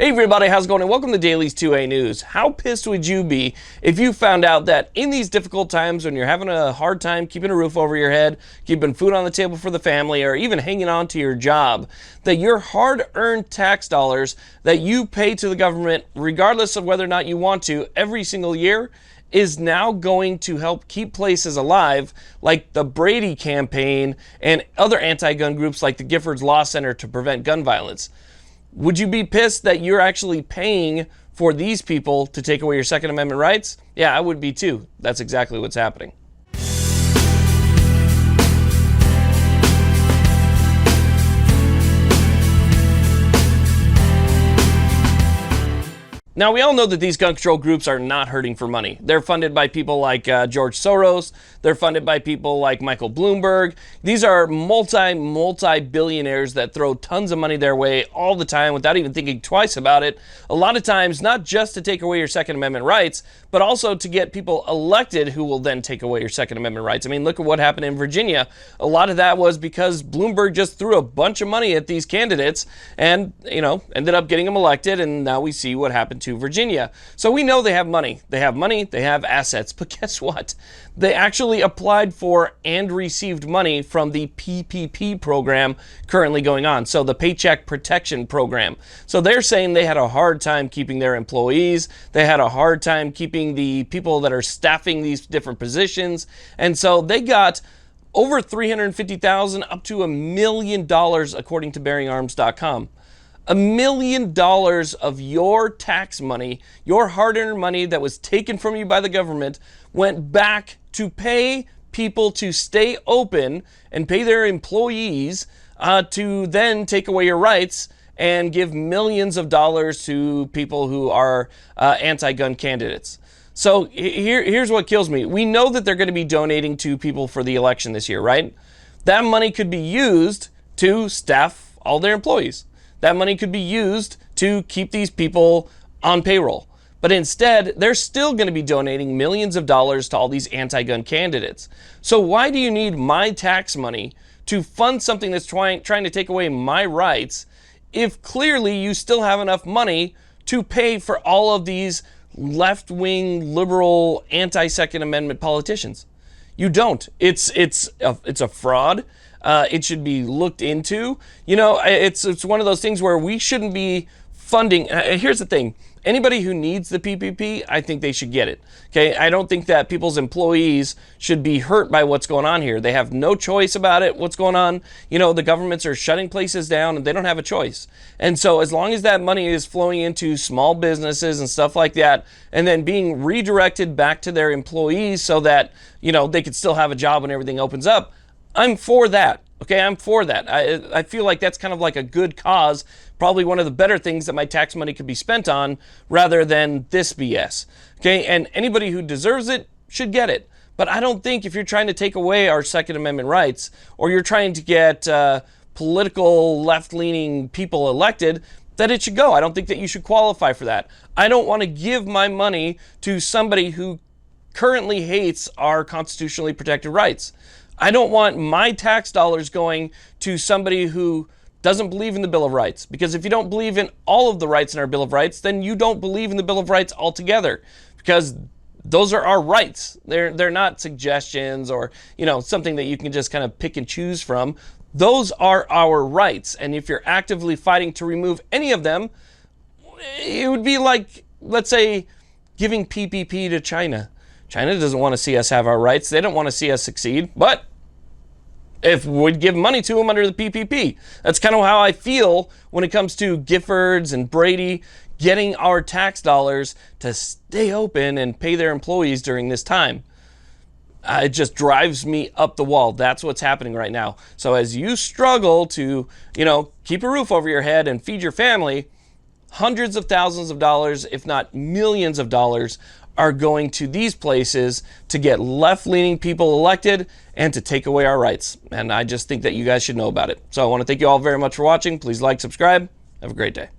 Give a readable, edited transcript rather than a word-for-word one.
Hey everybody, how's it going? And welcome to Daily's 2A News. How pissed would you be if you found out that in these difficult times when you're having a hard time keeping a roof over your head, keeping food on the table for the family, or even hanging on to your job, that your hard-earned tax dollars that you pay to the government, regardless of whether or not you want to, every single year, is now going to help keep places alive like the Brady campaign and other anti-gun groups like the Giffords Law Center to prevent gun violence? Would you be pissed that you're actually paying for these people to take away your Second Amendment rights? Yeah, I would be too. That's exactly what's happening. Now, we all know that these gun control groups are not hurting for money. They're funded by people like George Soros. They're funded by people like Michael Bloomberg. These are multi-billionaires that throw tons of money their way all the time without even thinking twice about it. A lot of times, not just to take away your Second Amendment rights, but also to get people elected who will then take away your Second Amendment rights. I mean, look at what happened in Virginia. A lot of that was because Bloomberg just threw a bunch of money at these candidates and, ended up getting them elected, and now we see what happened to Virginia. So we know they have money. They have money, they have assets, but guess what? They actually applied for and received money from the PPP program currently going on. So the Paycheck Protection Program. So they're saying they had a hard time keeping their employees. They had a hard time keeping the people that are staffing these different positions. And so they got over $350,000 up to $1 million according to bearingarms.com. $1 million of your tax money, your hard-earned money that was taken from you by the government, went back to pay people to stay open and pay their employees to then take away your rights and give millions of dollars to people who are anti-gun candidates. So here's what kills me. We know that they're going to be donating to people for the election this year, right? That money could be used to staff all their employees. That money could be used to keep these people on payroll. But instead, they're still going to be donating millions of dollars to all these anti-gun candidates. So why do you need my tax money to fund something that's trying to take away my rights if clearly you still have enough money to pay for all of these left-wing, liberal, anti-Second Amendment politicians? You don't. It's a fraud. It should be looked into. It's one of those things where we shouldn't be funding. Here's the thing. Anybody who needs the PPP, I think they should get it. Okay, I don't think that people's employees should be hurt by what's going on here. They have no choice about it, what's going on. The governments are shutting places down and they don't have a choice. And so as long as that money is flowing into small businesses and stuff like that, and then being redirected back to their employees so that, they could still have a job when everything opens up, I'm for that. Okay, I'm for that. I feel like that's kind of like a good cause, probably one of the better things that my tax money could be spent on rather than this BS. Okay, and anybody who deserves it should get it. But I don't think if you're trying to take away our Second Amendment rights or you're trying to get political left-leaning people elected, that it should go. I don't think that you should qualify for that. I don't want to give my money to somebody who currently hates our constitutionally protected rights. I don't want my tax dollars going to somebody who doesn't believe in the Bill of Rights. Because if you don't believe in all of the rights in our Bill of Rights, then you don't believe in the Bill of Rights altogether. Because those are our rights. They're not suggestions or, something that you can just kind of pick and choose from. Those are our rights. And if you're actively fighting to remove any of them, it would be like, let's say, giving PPP to China. China doesn't want to see us have our rights. They don't want to see us succeed. But if we'd give money to them under the PPP, that's kind of how I feel when it comes to Giffords and Brady getting our tax dollars to stay open and pay their employees during this time. It just drives me up the wall. That's what's happening right now. So as you struggle to, keep a roof over your head and feed your family, hundreds of thousands of dollars, if not millions of dollars, are going to these places to get left-leaning people elected and to take away our rights. And I just think that you guys should know about it. So I want to thank you all very much for watching. Please like, subscribe. Have a great day.